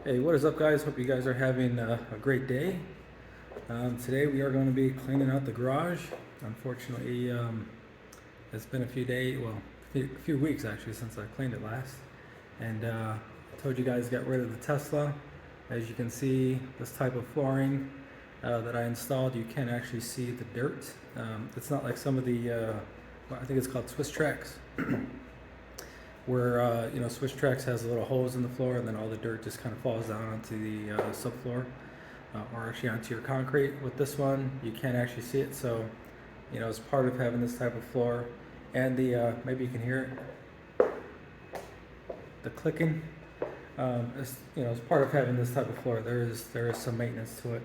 Hey, what is up, guys? Hope you guys are having a great day. Today we are going to be cleaning out the garage. Unfortunately, it's been a few days, well, a few weeks actually since I cleaned it last. And I told you guys to get rid of the Tesla. As you can see, this type of flooring that I installed, you can actually see the dirt. It's not like some of the, I think it's called Swiss Tracks. Where Swiss Tracks has little holes in the floor, and then all the dirt just kind of falls down onto the subfloor, or actually onto your concrete. With this one, you can't actually see it, so as part of having this type of floor, and the maybe you can hear it, the clicking. As part of having this type of floor, there is some maintenance to it.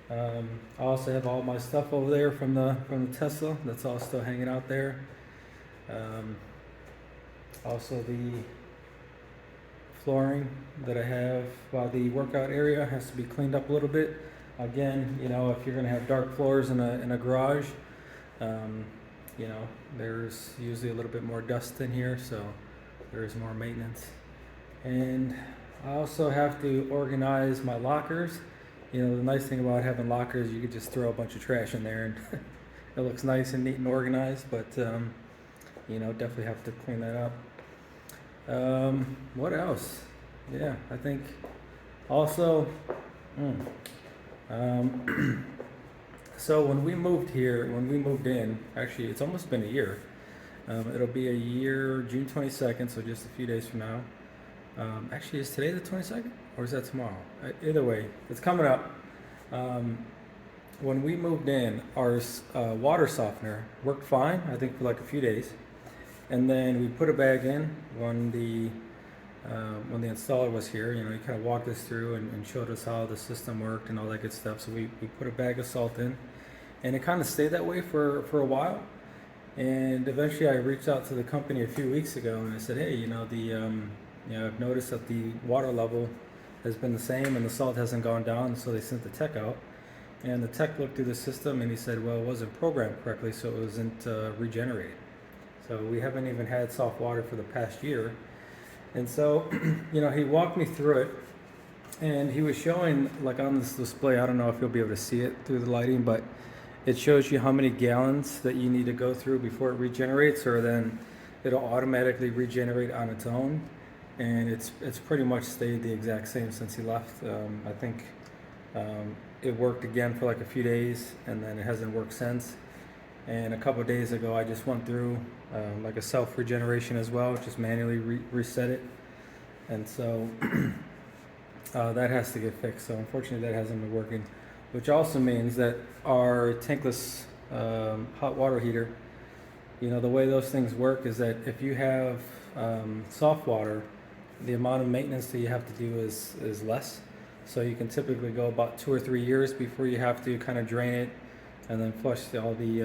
I also have all my stuff over there from the Tesla. That's all still hanging out there. Also, the flooring that I have by the workout area has to be cleaned up a little bit. Again, if you're going to have dark floors in a garage, there's usually a little bit more dust in here, so there's more maintenance. And I also have to organize my lockers. The nice thing about having lockers, you could just throw a bunch of trash in there and it looks nice and neat and organized, but definitely have to clean that up. What else? Yeah, I think also, so when we moved in, actually it's almost been a year. It'll be a year, June 22nd, so just a few days from now. Actually, is today the 22nd, or is that tomorrow? Either way, it's coming up. When we moved in, our water softener worked fine, I think for like a few days. And then we put it back in when the installer was here. He kind of walked us through and showed us how the system worked and all that good stuff. So we put a bag of salt in, and it kind of stayed that way for a while. And eventually I reached out to the company a few weeks ago and I said, hey, I've noticed that the water level has been the same and the salt hasn't gone down. So they sent the tech out, and the tech looked through the system and he said, well, it wasn't programmed correctly, so it wasn't regenerated. So we haven't even had soft water for the past year. And so, he walked me through it, and he was showing, like on this display, I don't know if you'll be able to see it through the lighting, but it shows you how many gallons that you need to go through before it regenerates, or then it'll automatically regenerate on its own. And it's pretty much stayed the exact same since he left. I think it worked again for like a few days, and then it hasn't worked since. And a couple of days ago, I just went through like a self-regeneration as well, just manually reset it. And so that has to get fixed. So unfortunately, that hasn't been working, which also means that our tankless hot water heater, the way those things work is that if you have soft water, the amount of maintenance that you have to do is less. So you can typically go about 2 or 3 years before you have to kind of drain it and then flush all the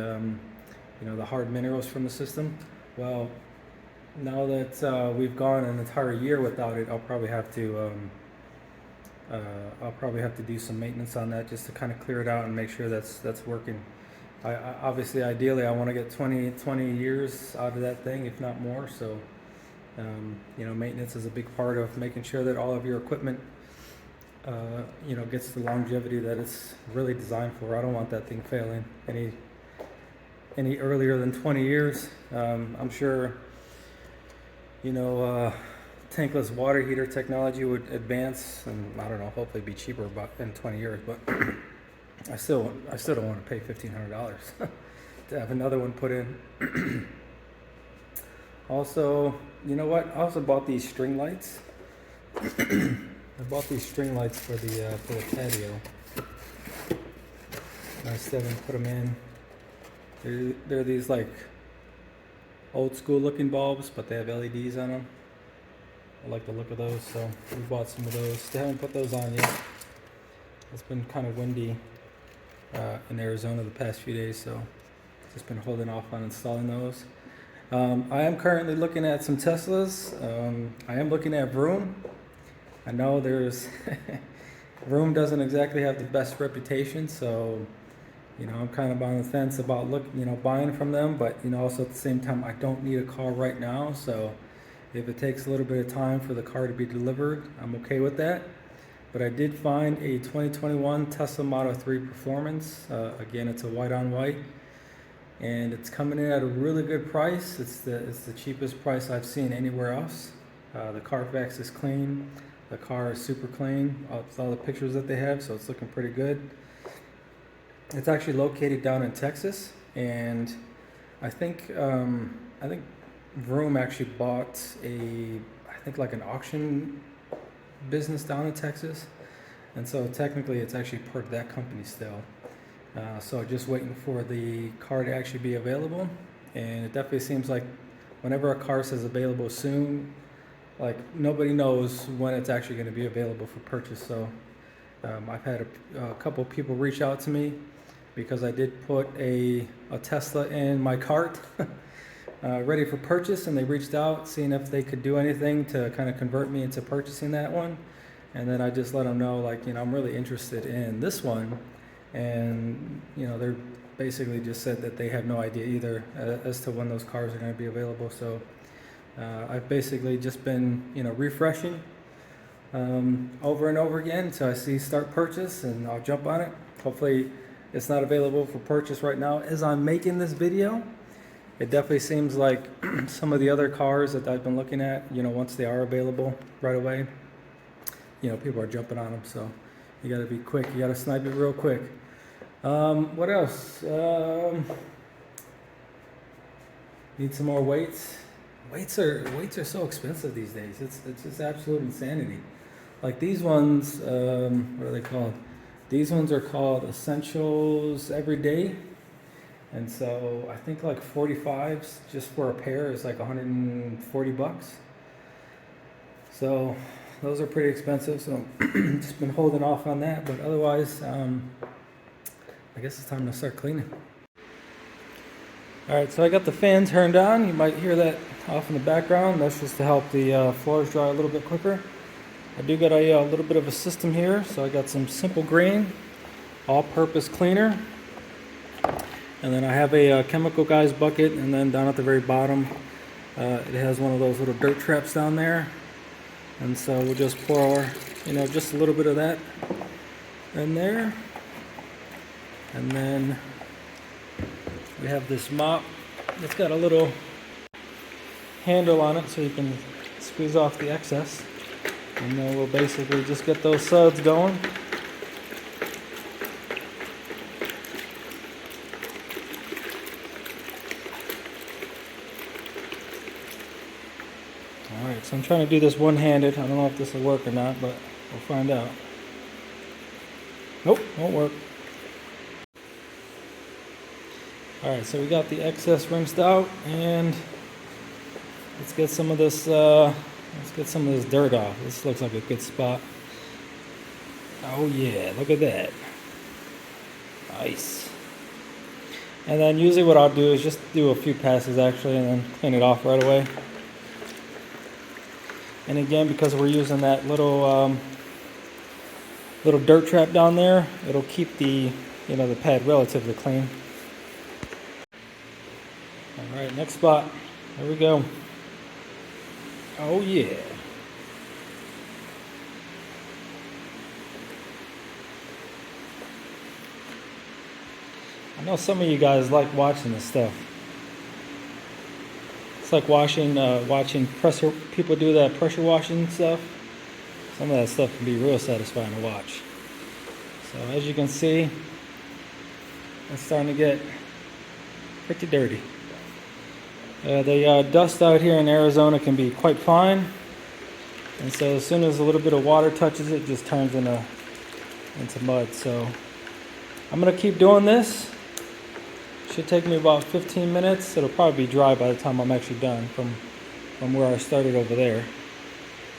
the hard minerals from the system. Well, now that we've gone an entire year without it, I'll probably have to do some maintenance on that just to kind of clear it out and make sure that's working. I obviously, ideally, I want to get 20 years out of that thing, if not more. So maintenance is a big part of making sure that all of your equipment gets the longevity that it's really designed for. I don't want that thing failing any earlier than 20 years. I'm sure, tankless water heater technology would advance, and I don't know, hopefully be cheaper about in 20 years, but I still don't want to pay $1,500 to have another one put in. Also, I also bought these string lights. I bought these string lights for the patio. I still haven't put them in. They're these like old school looking bulbs, but they have LEDs on them. I like the look of those, so we bought some of those. Still haven't put those on yet. It's been kind of windy in Arizona the past few days, so just been holding off on installing those. I am currently looking at some Teslas. I am looking at Vroom. I know Vroom doesn't exactly have the best reputation, so I'm kind of on the fence about buying from them, but also at the same time, I don't need a car right now, so if it takes a little bit of time for the car to be delivered, I'm okay with that. but I did find a 2021 Tesla Model 3 Performance. Again, it's a white on white, and it's coming in at a really good price. It's the cheapest price I've seen anywhere else. The Carfax is clean. The car is super clean. All the pictures that they have, so it's looking pretty good. It's actually located down in Texas, and I think Vroom actually bought like an auction business down in Texas, and so technically it's actually part of that company still. So just waiting for the car to actually be available, and it definitely seems like whenever a car says available soon, like nobody knows when it's actually going to be available for purchase. So I've had a couple people reach out to me because I did put a Tesla in my cart ready for purchase, and they reached out seeing if they could do anything to kind of convert me into purchasing that one. And then I just let them know, like, I'm really interested in this one, and they're basically just said that they have no idea either as to when those cars are going to be available. So I've basically just been refreshing over and over again until I see start purchase, and I'll jump on it. Hopefully it's not available for purchase right now as I'm making this video. It definitely seems like some of the other cars that I've been looking at, once they are available right away, people are jumping on them. So you got to be quick. You got to snipe it real quick. What else? Need some more weights. Weights are so expensive these days. It's just absolute insanity. Like these ones, what are they called? These ones are called Essentials Everyday, and so I think like 45s just for a pair is like $140. So those are pretty expensive. So just been holding off on that, but otherwise, I guess it's time to start cleaning. All right, so I got the fan turned on. You might hear that off in the background. That's just to help the floors dry a little bit quicker. I do got a little bit of a system here, so I got some Simple Green all-purpose cleaner, and then I have a Chemical Guys bucket, and then down at the very bottom it has one of those little dirt traps down there, and so we'll just pour just a little bit of that in there, and then we have this mop that's got a little handle on it so you can squeeze off the excess. And then we'll basically just get those suds going. Alright, so I'm trying to do this one-handed. I don't know if this will work or not, but we'll find out. Nope, won't work. Alright, so we got the excess rinsed out, and let's get some of this dirt off. This looks like a good spot. Oh yeah, look at that. Nice. And then usually what I'll do is just do a few passes actually, and then clean it off right away. And again, because we're using that little dirt trap down there, it'll keep the the pad relatively clean. All right, next spot. There we go. Oh yeah. I know some of you guys like watching this stuff. It's like watching people do that pressure washing stuff. Some of that stuff can be real satisfying to watch. So as you can see, it's starting to get pretty dirty. The dust out here in Arizona can be quite fine, and so as soon as a little bit of water touches it, it just turns into mud. So I'm going to keep doing this. Should take me about 15 minutes. It'll probably be dry by the time I'm actually done from where I started over there.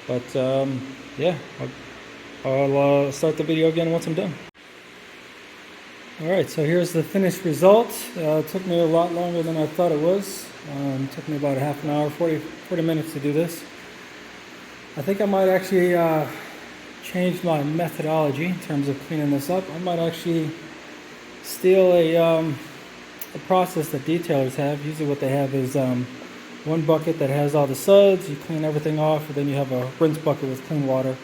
But yeah, I'll start the video again once I'm done. Alright, so here's the finished result. It took me a lot longer than I thought it was. It took me about a half an hour, 40 minutes to do this. I think I might actually change my methodology in terms of cleaning this up. I might actually steal a process that detailers have. Usually what they have is one bucket that has all the suds. You clean everything off, and then you have a rinse bucket with clean water.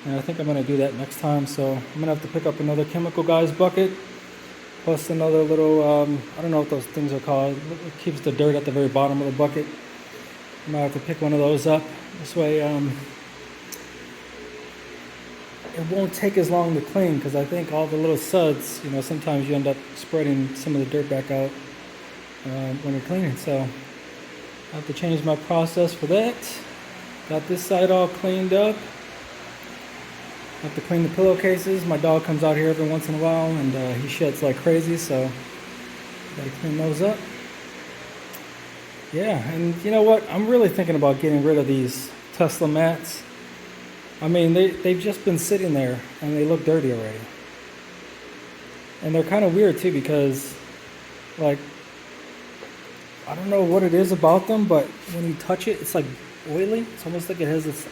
And I think I'm going to do that next time. So I'm going to have to pick up another Chemical Guys bucket, plus another little, I don't know what those things are called. It keeps the dirt at the very bottom of the bucket. I'm going to have to pick one of those up. This way it won't take as long to clean, because I think all the little suds, you know, sometimes you end up spreading some of the dirt back out when you're cleaning. So I have to change my process for that. Got this side all cleaned up. I have to clean the pillowcases. My dog comes out here every once in a while and he sheds like crazy, so gotta clean those up. Yeah, and you know what? I'm really thinking about getting rid of these Tesla mats. I mean, they've just been sitting there and they look dirty already. And they're kind of weird too, because like, I don't know what it is about them, but when you touch it, it's like oily. It's almost like it has this,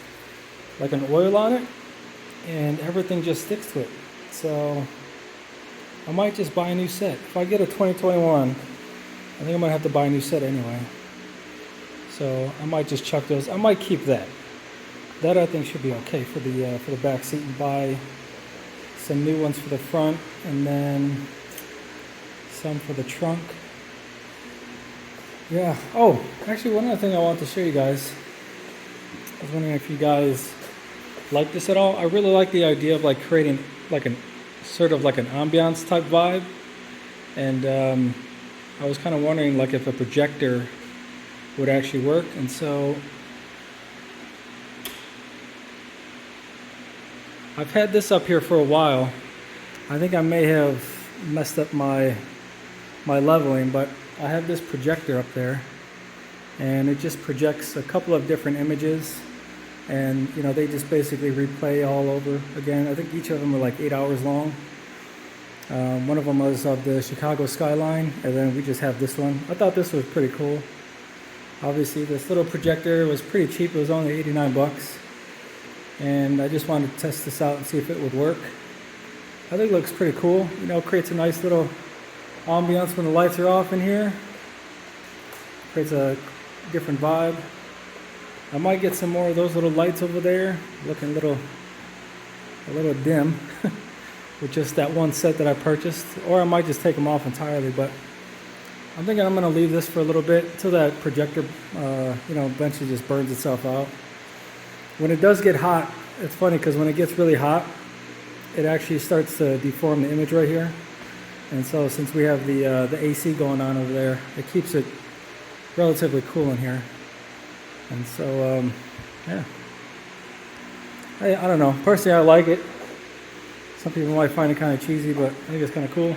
like an oil on it, and everything just sticks to it. So I might just buy a new set. If I get a 2021, I think I might have to buy a new set anyway. So I might just chuck those. I might keep that. That I think should be okay for the back seat, and buy some new ones for the front, and then some for the trunk. Yeah. Oh, actually, one other thing I want to show you guys. I was wondering if you guys like this at all. I really like the idea of like creating like an sort of like an ambiance type vibe, and I was kind of wondering like if a projector would actually work. And so I've had this up here for a while. I think I may have messed up my leveling, but I have this projector up there, and it just projects a couple of different images, and you know, they just basically replay all over again. I think each of them are like 8 hours long. One of them was of the Chicago skyline, and then we just have this one. I thought this was pretty cool. Obviously this little projector was pretty cheap. It was only 89 bucks. And I just wanted to test this out and see if it would work. I think it looks pretty cool. You know, it creates a nice little ambiance when the lights are off in here. Creates a different vibe. I might get some more of those little lights over there, looking a little dim with just that one set that I purchased. Or I might just take them off entirely, but I'm thinking I'm going to leave this for a little bit until that projector, you know, eventually just burns itself out. When it does get hot, it's funny because when it gets really hot, it actually starts to deform the image right here. And so since we have the AC going on over there, it keeps it relatively cool in here. And so, yeah. I don't know. Personally, I like it. Some people might find it kind of cheesy, but I think it's kind of cool.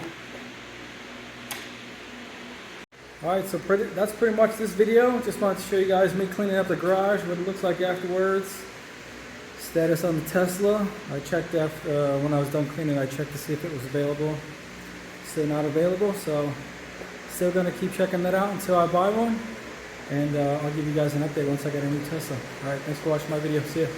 Alright, so that's pretty much this video. Just wanted to show you guys me cleaning up the garage, what it looks like afterwards. Status on the Tesla. I checked after, when I was done cleaning, I checked to see if it was available. Still not available, so still going to keep checking that out until I buy one. And I'll give you guys an update once I get a new Tesla. Alright, thanks for watching my video. See ya.